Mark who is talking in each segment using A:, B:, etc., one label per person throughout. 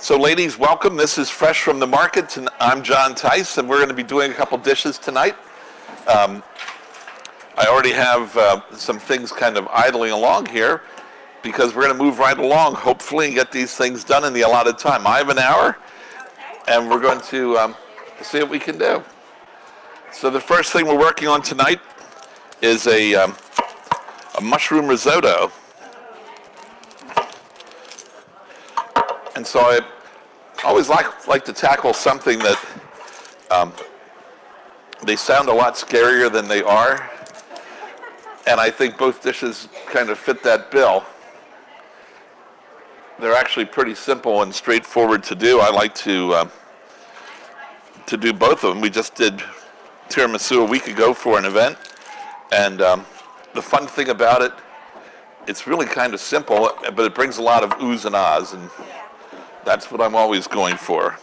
A: So ladies, welcome. This is Fresh from the Market, and I'm John Tice, and we're going to be doing a couple dishes tonight. I already have some things kind of idling along here because we're going to move right along, hopefully, and get these things done in the allotted time. I have an hour, and we're going to see what we can do. So the first thing we're working on tonight is a mushroom risotto. And so I always like to tackle something that they sound a lot scarier than they are. And I think both dishes kind of fit that bill. They're actually pretty simple and straightforward to do. I like to do both of them. We just did tiramisu a week ago for an event. And the fun thing about it, it's really kind of simple, but it brings a lot of oohs and ahs. And that's what I'm always going for.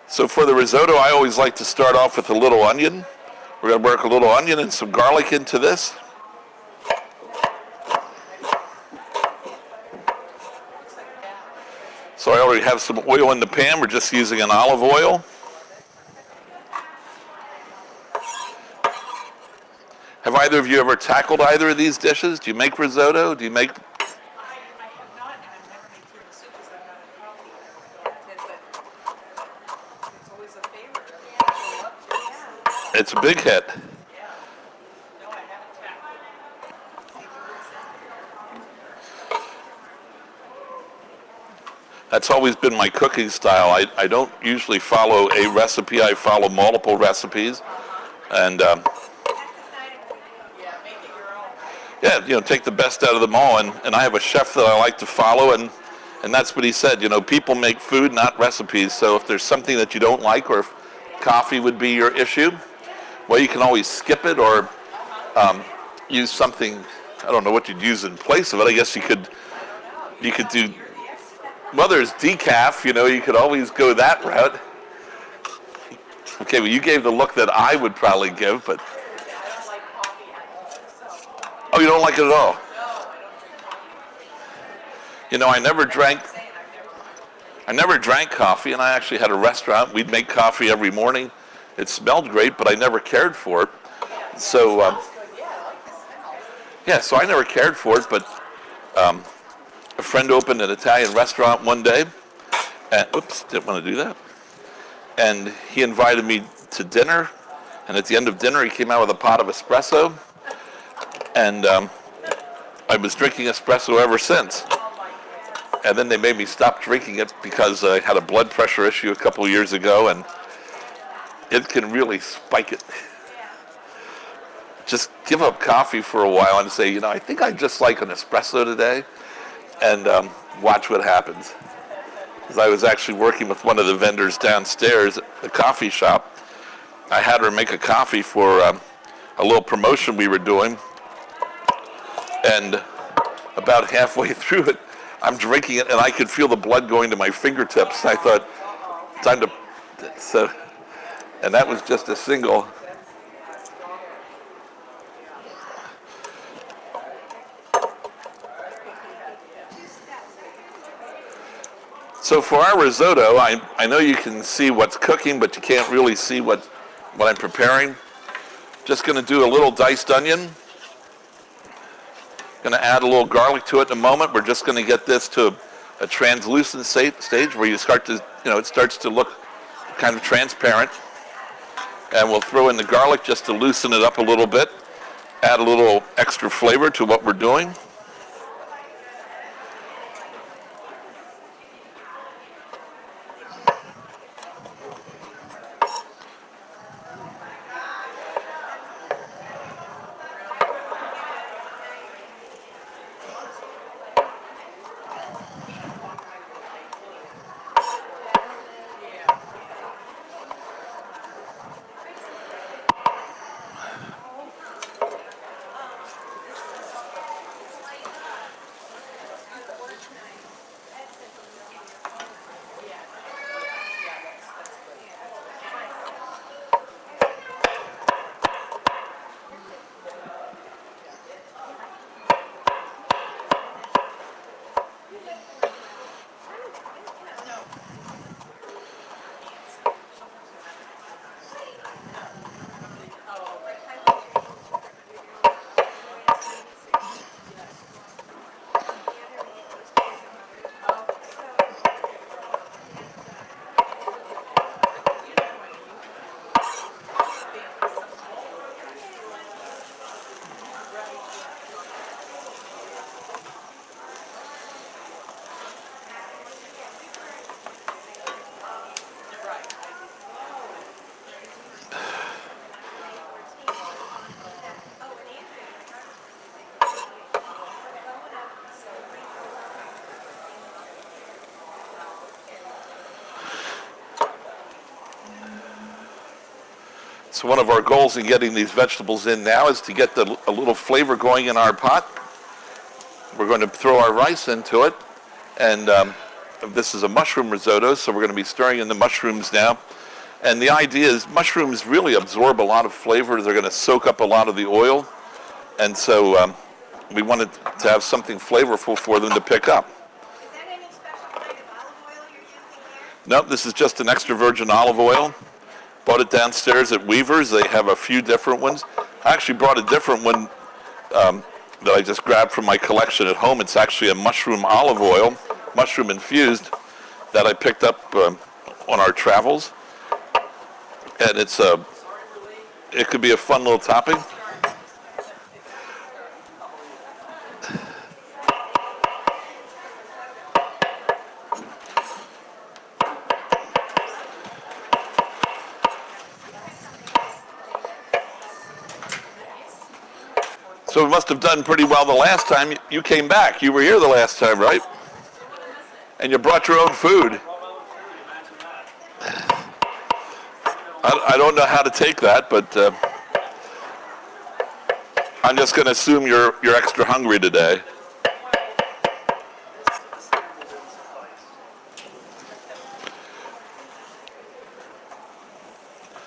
A: So for the risotto, I always like to start off with a little onion. We're going to work a little onion and some garlic into this. So I already have some oil in the pan. We're just using an olive oil. Have either of you ever tackled either of these dishes? Do you make risotto? Do you make...
B: I have not, and I've never made tiramisu because I'm not a coffee but it's always a favorite. I love tiramisu.
A: It's a big hit.
B: Yeah. No, I haven't tackled it.
A: That's always been my cooking style. I don't usually follow a recipe. I follow multiple recipes. And
B: Yeah, make it your own.
A: yeah, take the best out of them all. And I have a chef that I like to follow, and that's what he said. People make food, not recipes. So if there's something that you don't like, or if coffee would be your issue, well, you can always skip it or use something. I don't know what you'd use in place of it. I guess you could do. Well, there's decaf. You could always go that route. Okay, well, you gave the look that I would probably give, but.
B: I don't like coffee at all. So.
A: Oh, you don't like it at all?
B: No, I don't drink coffee.
A: I never drank coffee, and I actually had a restaurant. We'd make coffee every morning. It smelled great, but I never cared for it. So, yeah, so I never cared for it, but a friend opened an Italian restaurant one day, and oops, didn't want to do that. And he invited me to dinner, and at the end of dinner, he came out with a pot of espresso, and I was drinking espresso ever since. And then they made me stop drinking it because I had a blood pressure issue a couple of years ago, and it can really spike it. Just give up coffee for a while and say, I think I'd just like an espresso today, and watch what happens. Because I was actually working with one of the vendors downstairs at the coffee shop. I had her make a coffee for a little promotion we were doing, and about halfway through it, I'm drinking it, and I could feel the blood going to my fingertips. I thought, time to, so, and that was just a single. So for our risotto, I know you can see what's cooking, but you can't really see what I'm preparing. Just going to do a little diced onion. Going to add a little garlic to it in a moment. We're just going to get this to a translucent stage where you start to, it starts to look kind of transparent. And we'll throw in the garlic just to loosen it up a little bit. Add a little extra flavor to what we're doing. So one of our goals in getting these vegetables in now is to get a little flavor going in our pot. We're going to throw our rice into it, and this is a mushroom risotto, so we're going to be stirring in the mushrooms now. And the idea is mushrooms really absorb a lot of flavor. They're going to soak up a lot of the oil, and so we wanted to have something flavorful for them to pick up.
C: Is that any special kind of olive oil you're using here?
A: Nope, this is just an extra virgin olive oil. Bought it downstairs at Weaver's. They have a few different ones. I actually brought a different one that I just grabbed from my collection at home. It's actually a mushroom olive oil, mushroom infused, that I picked up on our travels. And it could be a fun little topping. So we must have done pretty well the last time you came back. You were here the last time, right? And you brought your own food. I don't know how to take that, but I'm just going to assume you're extra hungry today.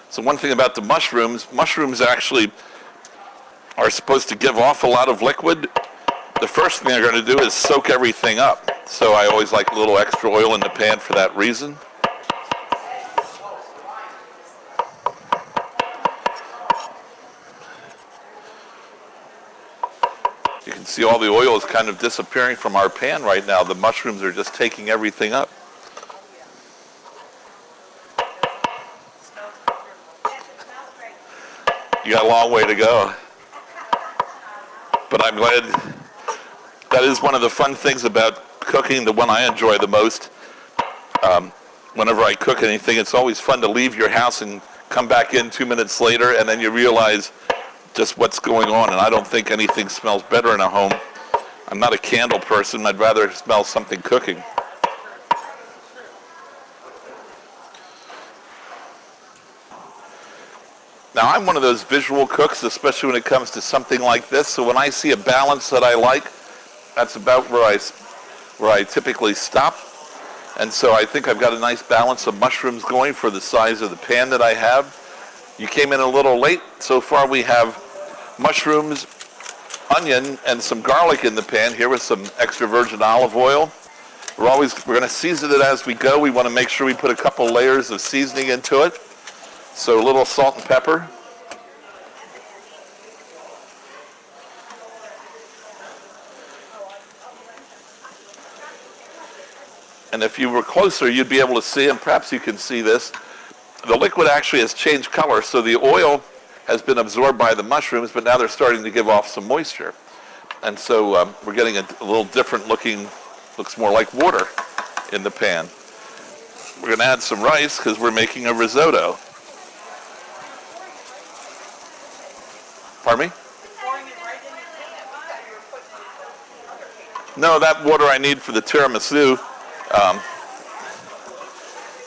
A: So one thing about the mushrooms actually are supposed to give off a lot of liquid. The first thing they're going to do is soak everything up. So I always like a little extra oil in the pan for that reason. You can see all the oil is kind of disappearing from our pan right now. The mushrooms are just taking everything up. You got a long way to go. But I'm glad. That is one of the fun things about cooking, the one I enjoy the most. Whenever I cook anything, it's always fun to leave your house and come back in 2 minutes later, and then you realize just what's going on. And I don't think anything smells better in a home. I'm not a candle person. I'd rather smell something cooking. Now, I'm one of those visual cooks, especially when it comes to something like this. So when I see a balance that I like, that's about where I typically stop. And so I think I've got a nice balance of mushrooms going for the size of the pan that I have. You came in a little late. So far we have mushrooms, onion, and some garlic in the pan here with some extra virgin olive oil. We're going to season it as we go. We want to make sure we put a couple layers of seasoning into it. So a little salt and pepper. And if you were closer, you'd be able to see, and perhaps you can see this, the liquid actually has changed color. So the oil has been absorbed by the mushrooms, but now they're starting to give off some moisture. And so we're getting a little different looking, looks more like water in the pan. We're going to add some rice because we're making a risotto. Pardon me? No, that water I need for the tiramisu.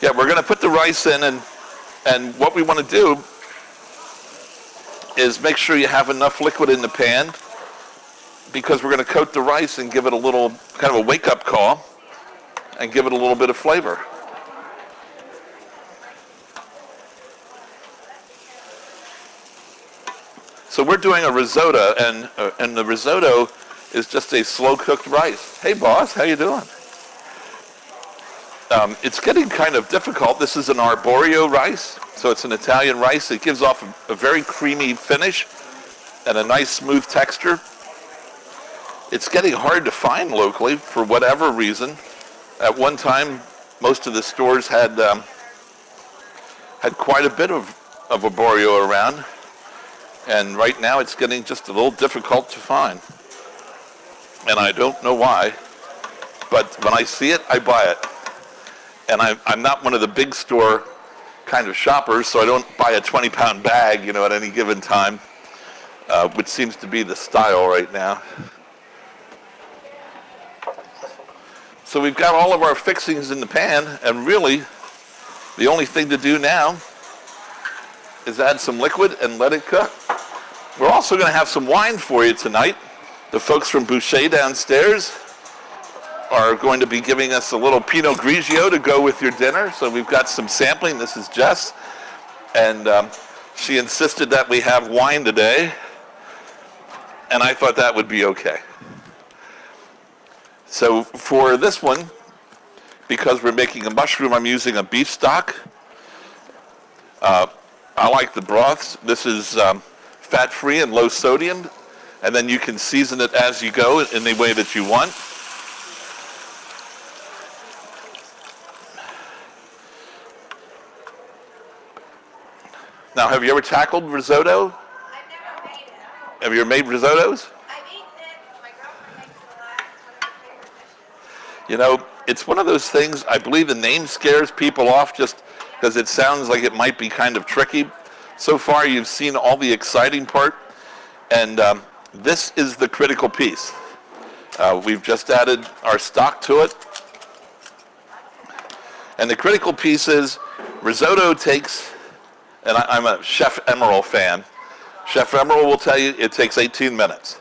A: Yeah, we're going to put the rice in, and what we want to do is make sure you have enough liquid in the pan, because we're going to coat the rice and give it a little kind of a wake-up call and give it a little bit of flavor. So we're doing a risotto, and the risotto is just a slow-cooked rice. Hey, boss, how you doing? It's getting kind of difficult. This is an arborio rice, so it's an Italian rice. It gives off a very creamy finish and a nice smooth texture. It's getting hard to find locally for whatever reason. At one time, most of the stores had quite a bit of arborio around, and right now it's getting just a little difficult to find. And I don't know why, but when I see it, I buy it. And I'm not one of the big store kind of shoppers, so I don't buy a 20-pound bag, at any given time, which seems to be the style right now. So we've got all of our fixings in the pan, and really, the only thing to do now is add some liquid and let it cook. We're also going to have some wine for you tonight. The folks from Boucher downstairs are going to be giving us a little Pinot Grigio to go with your dinner. So we've got some sampling. This is Jess, and she insisted that we have wine today, and I thought that would be okay. So for this one, because we're making a mushroom, I'm using a beef stock. I like the broths. This is fat-free and low sodium, and then you can season it as you go in the way that you want. Now, have you ever tackled risotto?
C: I've never made it.
A: Have you ever made risottos?
C: I've eaten it. My girlfriend makes it a lot. It's one of my favorite dishes.
A: It's one of those things, I believe the name scares people off just because it sounds like it might be kind of tricky. So far, you've seen all the exciting part, and this is the critical piece. We've just added our stock to it, and the critical piece is risotto takes, and I'm a Chef Emerald fan. Chef Emerald will tell you it takes 18 minutes.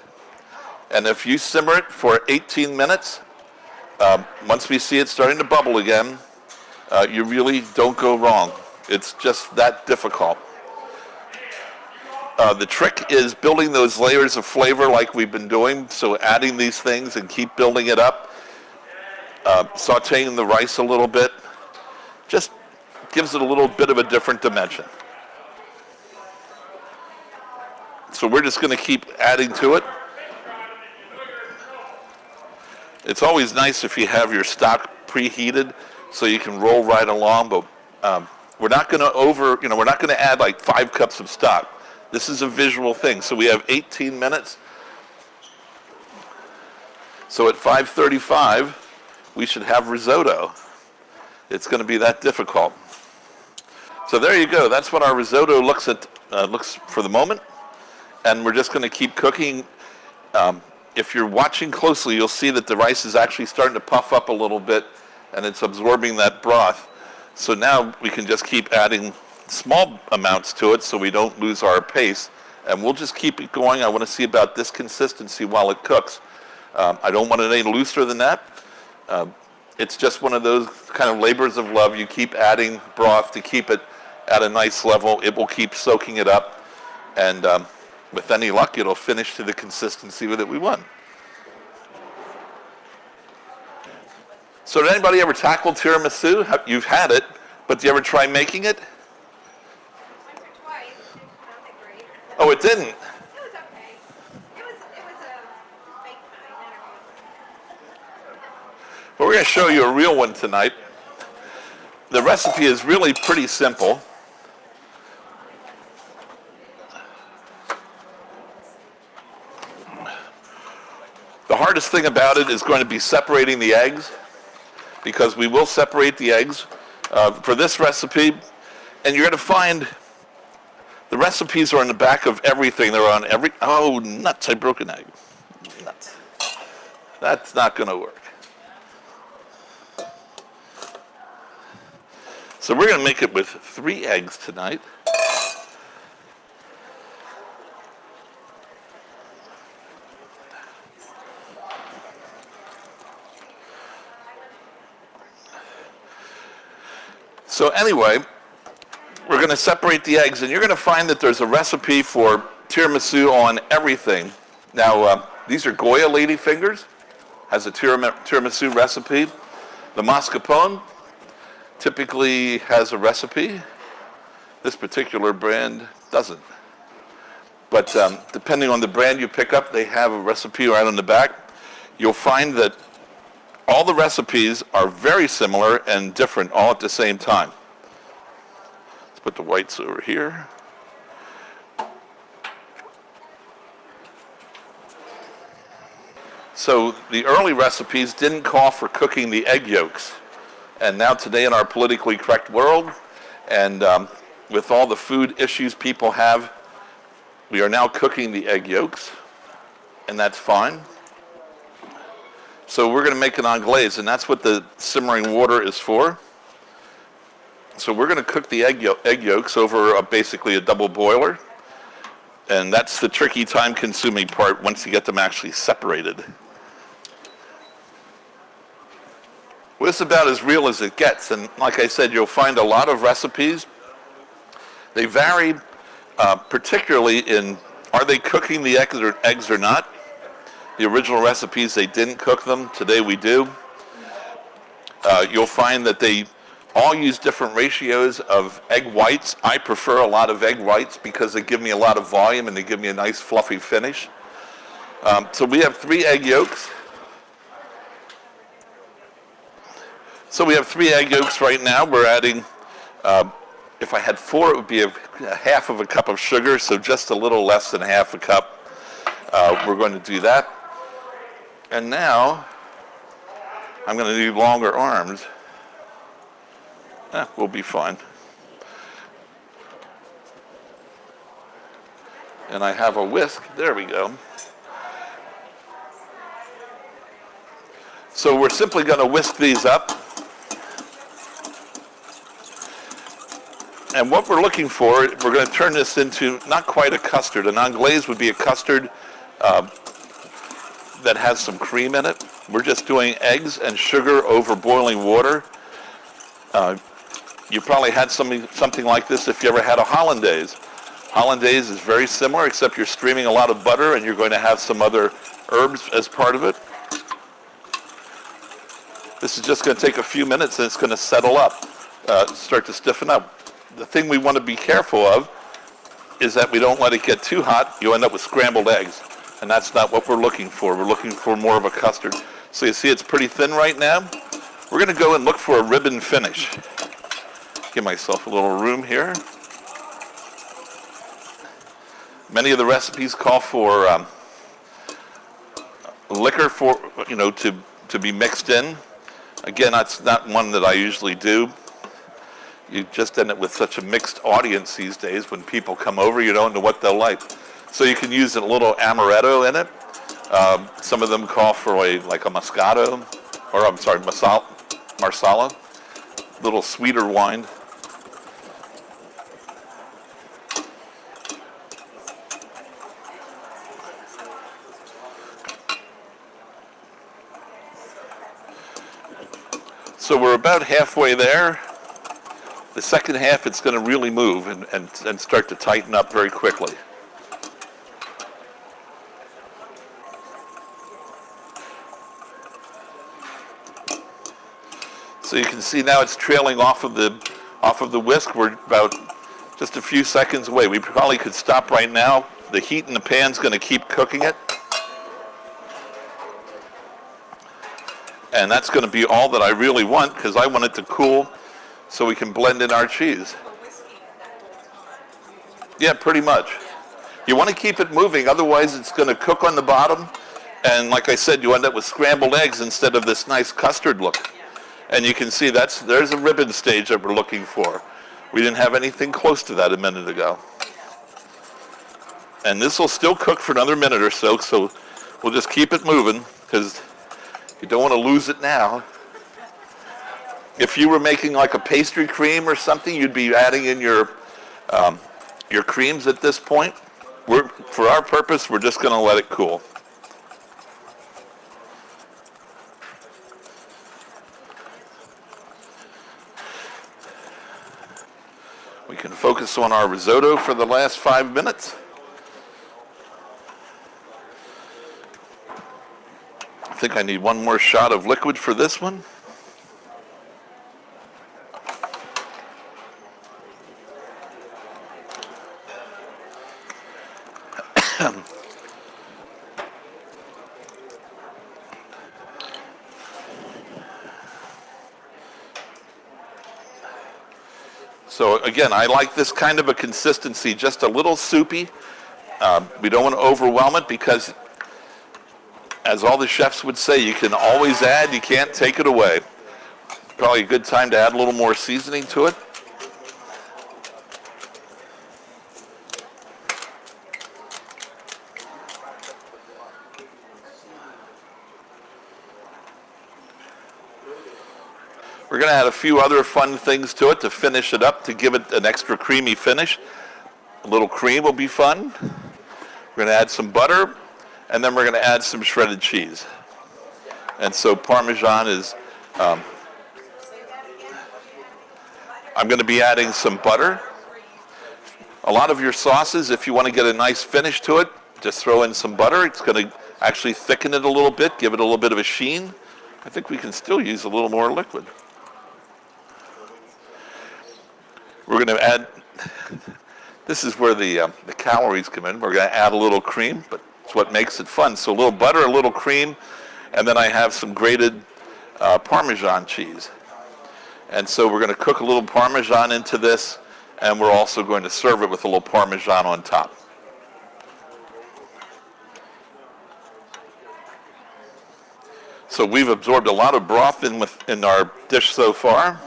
A: And if you simmer it for 18 minutes, once we see it starting to bubble again, you really don't go wrong. It's just that difficult. The trick is building those layers of flavor like we've been doing, so adding these things and keep building it up. Sauteing the rice a little bit just gives it a little bit of a different dimension. So we're just going to keep adding to it. It's always nice if you have your stock preheated so you can roll right along, but we're not going to we're not going to add like 5 cups of stock. This is a visual thing. So we have 18 minutes. So at 5:35, we should have risotto. It's going to be that difficult. So there you go. That's what our risotto looks for the moment. And we're just going to keep cooking. If you're watching closely, you'll see that the rice is actually starting to puff up a little bit, and it's absorbing that broth. So now we can just keep adding small amounts to it so we don't lose our pace. And we'll just keep it going. I want to see about this consistency while it cooks. I don't want it any looser than that. It's just one of those kind of labors of love. You keep adding broth to keep it at a nice level. It will keep soaking it up. And with any luck, it'll finish to the consistency that we want. So did anybody ever tackle tiramisu? You've had it, but did you ever try making it?
C: Once or twice. It didn't that great.
A: Oh, it didn't?
C: It was okay. It was a fake kind, not a real one.
A: Well, we're going to show you a real one tonight. The recipe is really pretty simple. The hardest thing about it is going to be separating the eggs, because we will separate the eggs for this recipe. And you're going to find the recipes are on the back of everything. They're on every, oh, nuts, I broke an egg. Nuts. That's not going to work. So we're going to make it with 3 eggs tonight. So anyway, we're going to separate the eggs, and you're going to find that there's a recipe for tiramisu on everything. Now, These are Goya ladyfingers, has a tiramisu recipe. The mascarpone typically has a recipe. This particular brand doesn't. But depending on the brand you pick up, they have a recipe right on the back. You'll find that all the recipes are very similar and different all at the same time. Let's put the whites over here. So the early recipes didn't call for cooking the egg yolks. And now today in our politically correct world, and with all the food issues people have, we are now cooking the egg yolks, and that's fine. So we're going to make an anglaise, and that's what the simmering water is for. So we're going to cook the egg yolks over basically a double boiler, and that's the tricky, time-consuming part once you get them actually separated. Well, it's about as real as it gets, and like I said, you'll find a lot of recipes. They vary, particularly in are they cooking the eggs or not. The original recipes, they didn't cook them. Today we do. You'll find that they all use different ratios of egg whites. I prefer a lot of egg whites because they give me a lot of volume and they give me a nice fluffy finish. So we have 3 egg yolks. So we have 3 egg yolks right now. We're adding, if I had 4, it would be a half of a cup of sugar, so just a little less than half a cup. We're going to do that. And now, I'm going to do longer arms. We'll be fine. And I have a whisk. There we go. So we're simply going to whisk these up. And what we're looking for, we're going to turn this into not quite a custard. An anglaise would be a custard that has some cream in it. We're just doing eggs and sugar over boiling water. You probably had something like this if you ever had a hollandaise. Hollandaise is very similar, except you're streaming a lot of butter and you're going to have some other herbs as part of it. This is just going to take a few minutes and it's going to settle up, start to stiffen up. The thing we want to be careful of is that we don't let it get too hot. You end up with scrambled eggs, and that's not what we're looking for. We're looking for more of a custard. So you see it's pretty thin right now. We're going to go and look for a ribbon finish. Give myself a little room here. Many of the recipes call for liquor to be mixed in. Again, that's not one that I usually do. You just end up with such a mixed audience these days. When people come over, you don't know what they'll like. So you can use a little amaretto in it. Some of them call for like a Moscato, or I'm sorry, Marsala, little sweeter wine. So we're about halfway there. The second half, it's going to really move and start to tighten up very quickly. So you can see now it's trailing off of the whisk. We're about just a few seconds away. We probably could stop right now. The heat in the pan's going to keep cooking it. And that's going to be all that I really want, because I want it to cool so we can blend in our cheese. Yeah, pretty much. You want to keep it moving, otherwise it's going to cook on the bottom. And like I said, you end up with scrambled eggs instead of this nice custard look. And you can see there's a ribbon stage that we're looking for. We didn't have anything close to that a minute ago. And this will still cook for another minute or so we'll just keep it moving, because you don't want to lose it now. If you were making like a pastry cream or something, you'd be adding in your creams at this point. For our purpose, we're just going to let it cool. We can focus on our risotto for the last 5 minutes. think I need one more shot of liquid for this one. So again, I like this kind of a consistency, just a little soupy. We don't want to overwhelm it because, as all the chefs would say, you can always add, you can't take it away. Probably a good time to add a little more seasoning to it. We're going to add a few other fun things to it to finish it up, to give it an extra creamy finish. A little cream will be fun. We're going to add some butter, and then we're going to add some shredded cheese. And so Parmesan is, I'm going to be adding some butter. A lot of your sauces, if you want to get a nice finish to it, just throw in some butter. It's going to actually thicken it a little bit, give it a little bit of a sheen. I think we can still use a little more liquid. We're going to add, this is where the calories come in. We're going to add a little cream, but it's what makes it fun. So a little butter, a little cream, and then I have some grated Parmesan cheese. And so we're going to cook a little Parmesan into this, and we're also going to serve it with a little Parmesan on top. So we've absorbed a lot of broth in our dish so far.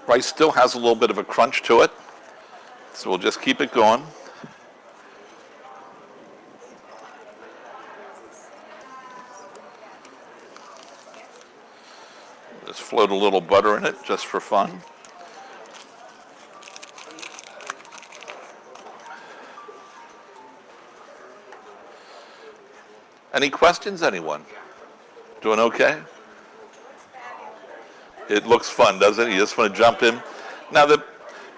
A: Rice still has a little bit of a crunch to it, so we'll just keep it going. Just float a little butter in it just for fun. Any questions, anyone? Doing okay? It looks fun, doesn't it? You just want to jump in. Now, the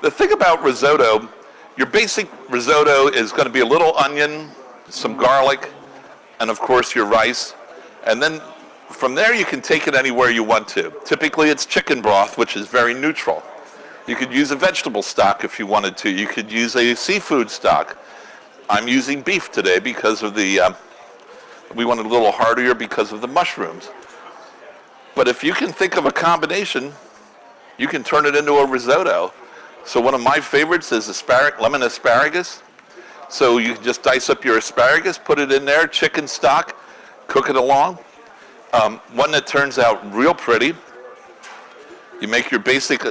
A: thing about risotto, your basic risotto is going to be a little onion, some garlic, and of course your rice. And then from there you can take it anywhere you want to. Typically it's chicken broth, which is very neutral. You could use a vegetable stock if you wanted to. You could use a seafood stock. I'm using beef today because of we wanted a little heartier because of the mushrooms. But if you can think of a combination, you can turn it into a risotto. So one of my favorites is lemon asparagus. So you can just dice up your asparagus, put it in there, chicken stock, cook it along. One that turns out real pretty, you make your basic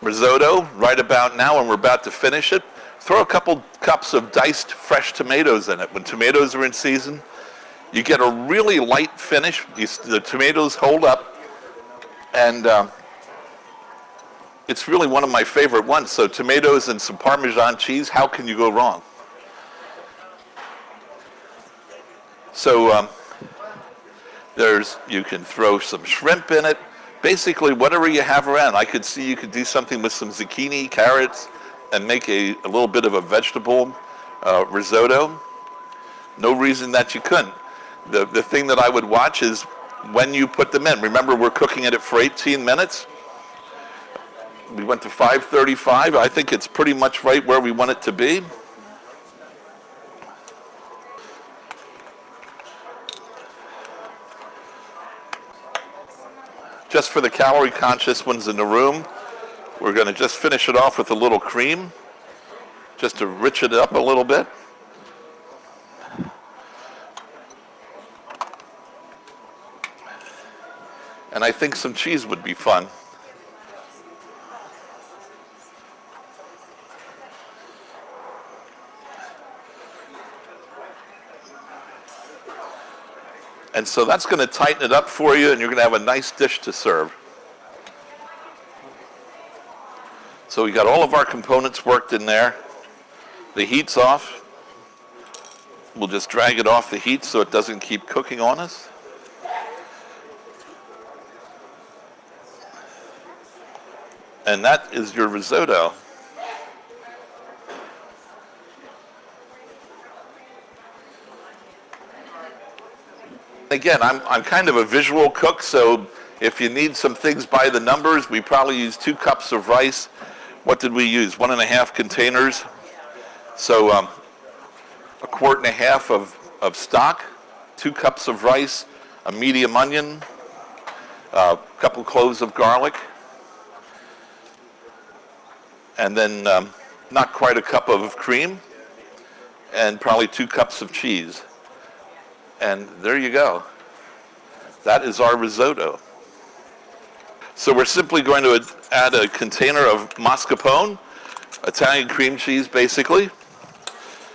A: risotto right about now, and we're about to finish it. Throw a couple cups of diced fresh tomatoes in it. When tomatoes are in season, you get a really light finish. The tomatoes hold up. And it's really one of my favorite ones. So tomatoes and some Parmesan cheese, how can you go wrong? So you can throw some shrimp in it. Basically, whatever you have around. I could see you could do something with some zucchini, carrots, and make a little bit of a vegetable risotto. No reason that you couldn't. The thing that I would watch is when you put them in. Remember, we're cooking it for 18 minutes. We went to 535. I think it's pretty much right where we want it to be. Just for the calorie conscious ones in the room, we're going to just finish it off with a little cream, just to rich it up a little bit. And I think some cheese would be fun. And so that's going to tighten it up for you, and you're going to have a nice dish to serve. So we got all of our components worked in there. The heat's off. We'll just drag it off the heat so it doesn't keep cooking on us. And that is your risotto. Again, I'm kind of a visual cook, so if you need some things by the numbers, we probably use 2 cups of rice. What did we use? 1.5 containers. So a quart and a half of stock, 2 cups of rice, a medium onion, a couple cloves of garlic, and then not quite a cup of cream, and probably 2 cups of cheese. And there you go. That is our risotto. So we're simply going to add a container of mascarpone, Italian cream cheese basically.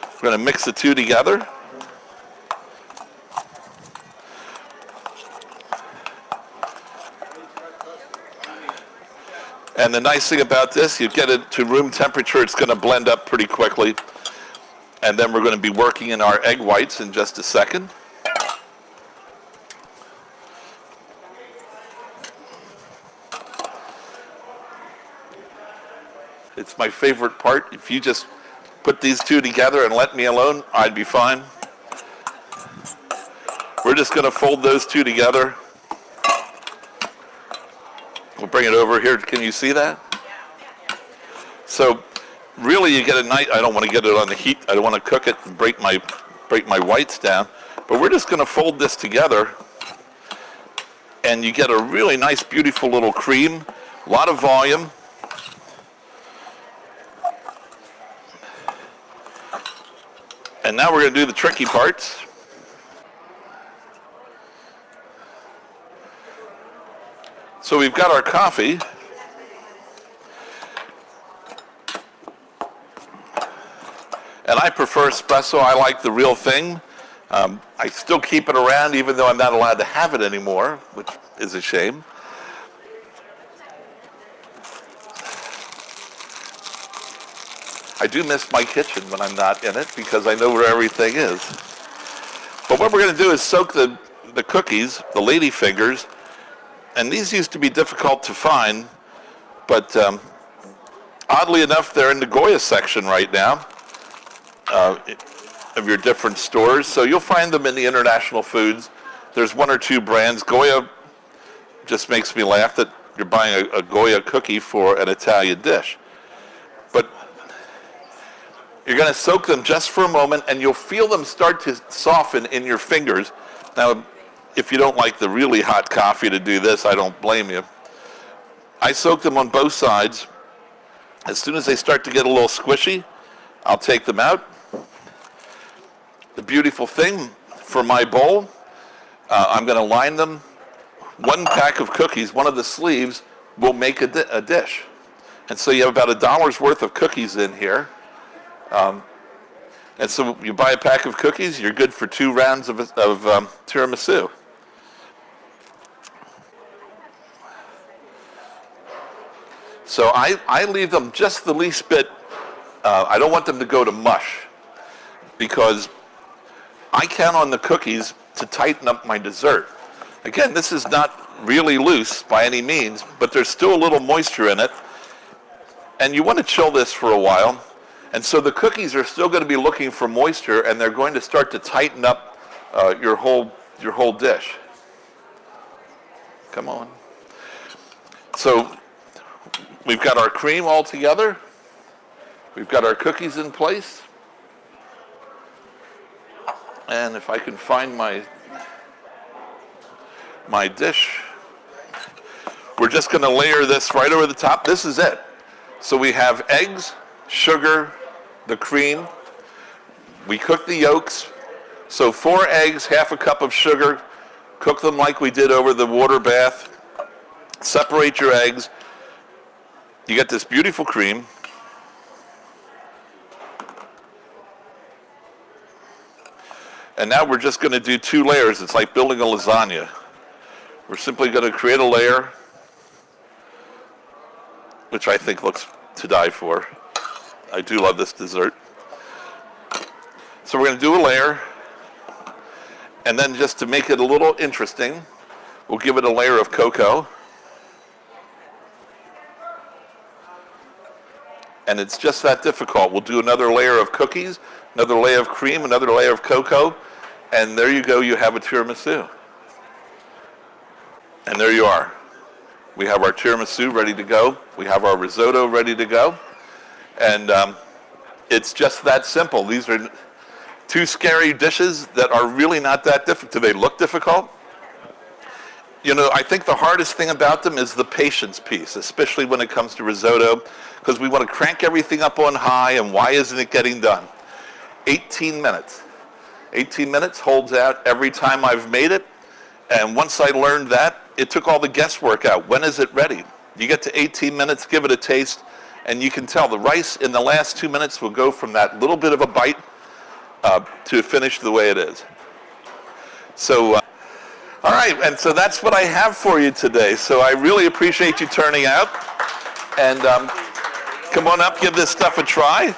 A: We're going to mix the two together. And the nice thing about this, you get it to room temperature, it's going to blend up pretty quickly. And then we're going to be working in our egg whites in just a second. It's my favorite part. If you just put these two together and let me alone, I'd be fine. We're just going to fold those two together. We'll bring it over here. Can you see that? So really you get a nice, I don't want to get it on the heat. I don't want to cook it and break my whites down. But we're just going to fold this together and you get a really nice, beautiful little cream, a lot of volume. And now we're going to do the tricky parts. So we've got our coffee. And I prefer espresso. I like the real thing. I still keep it around even though I'm not allowed to have it anymore, which is a shame. I do miss my kitchen when I'm not in it because I know where everything is. But what we're going to do is soak the cookies, the lady fingers, and these used to be difficult to find, but oddly enough, they're in the Goya section right now of your different stores. So you'll find them in the international foods. There's 1 or 2 brands. Goya just makes me laugh that you're buying a Goya cookie for an Italian dish. But you're going to soak them just for a moment, and you'll feel them start to soften in your fingers. Now, if you don't like the really hot coffee to do this, I don't blame you. I soak them on both sides. As soon as they start to get a little squishy, I'll take them out. The beautiful thing for my bowl, I'm going to line them. 1 pack of cookies, one of the sleeves, will make a dish. And so you have about $1 worth of cookies in here. And so you buy a pack of cookies, you're good for 2 rounds of tiramisu. So I leave them just the least bit. I don't want them to go to mush because I count on the cookies to tighten up my dessert. Again, this is not really loose by any means, but there's still a little moisture in it. And you want to chill this for a while. And so the cookies are still going to be looking for moisture, and they're going to start to tighten up your whole dish. Come on. So we've got our cream all together. We've got our cookies in place. And if I can find my dish, we're just going to layer this right over the top. This is it. So we have eggs, sugar, the cream. We cook the yolks. So 4 eggs, half a cup of sugar. Cook them like we did over the water bath. Separate your eggs. You get this beautiful cream. And now we're just going to do 2 layers. It's like building a lasagna. We're simply going to create a layer, which I think looks to die for. I do love this dessert. So we're going to do a layer, and then just to make it a little interesting, we'll give it a layer of cocoa. And it's just that difficult. We'll do another layer of cookies, another layer of cream, another layer of cocoa, and there you go, you have a tiramisu. And there you are. We have our tiramisu ready to go. We have our risotto ready to go. And it's just that simple. These are two scary dishes that are really not that difficult. Do they look difficult? You know, I think the hardest thing about them is the patience piece, especially when it comes to risotto, because we want to crank everything up on high, and why isn't it getting done? 18 minutes. 18 minutes holds out every time I've made it. And once I learned that, it took all the guesswork out. When is it ready? You get to 18 minutes, give it a taste, and you can tell the rice in the last 2 minutes will go from that little bit of a bite to finish the way it is. So, all right, and so that's what I have for you today. So I really appreciate you turning out. And come on up, give this stuff a try.